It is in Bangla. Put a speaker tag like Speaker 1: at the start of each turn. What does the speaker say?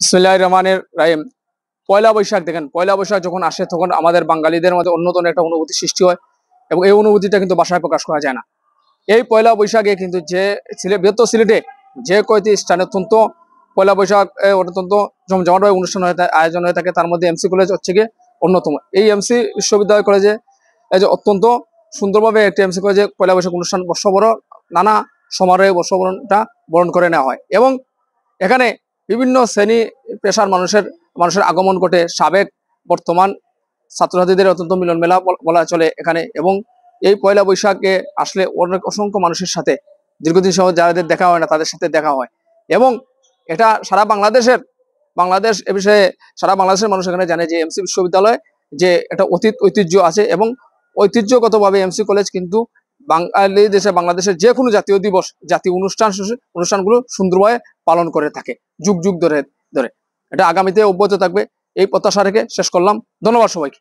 Speaker 1: বিসমিল্লাহির রহমানির রহিম। পয়লা বৈশাখ দেখেন, পয়লা বৈশাখ যখন আসে তখন আমাদের বাঙালিদের মধ্যে অন্যতম একটা অনুভূতি সৃষ্টি হয় এবং এই অনুভূতিটা কিন্তু ভাষায় প্রকাশ করা যায় না। এই পয়লা বৈশাখে কিন্তু যে বৃহত্তর সিলেটে যে কয়টি স্থানে অত্যন্ত পয়লা বৈশাখ অত্যন্ত জমজমাটভাবে অনুষ্ঠান আয়োজন হয়ে থাকে, তার মধ্যে এমসি কলেজ হচ্ছে গিয়ে অন্যতম। এই এমসি বিশ্ববিদ্যালয় কলেজে এই যে অত্যন্ত সুন্দরভাবে একটি এমসি কলেজে পয়লা বৈশাখ অনুষ্ঠান বর্ষবরণ নানা সমারোহে বর্ষবরণটা বরণ করে নেওয়া হয় এবং এখানে বিভিন্ন শ্রেণী পেশার মানুষের আগমন ঘটে। সাবেক বর্তমান ছাত্রছাত্রীদের অত্যন্ত মিলন মেলা বলা চলে এখানে। এবং এই পয়লা বৈশাখে আসলে অনেক অসংখ্য মানুষের সাথে দীর্ঘদিন সময় যাদের দেখা হয় না তাদের সাথে দেখা হয় এবং এটা সারা বাংলাদেশ এ বিষয়ে সারা বাংলাদেশের মানুষ এখানে জানে যে এমসি বিশ্ববিদ্যালয় যে একটা ঐতিহ্য আছে এবং ঐতিহ্যগতভাবে এমসি কলেজ কিন্তু বাংলাদেশের যে কোনো জাতীয় দিবস, জাতীয় অনুষ্ঠানগুলো সুন্দরভাবে পালন করে থাকে যুগ যুগ ধরে ধরে। এটা আগামীতে অব্যাহত থাকবে এই প্রত্যাশা রেখে শেষ করলাম। ধন্যবাদ সবাইকে।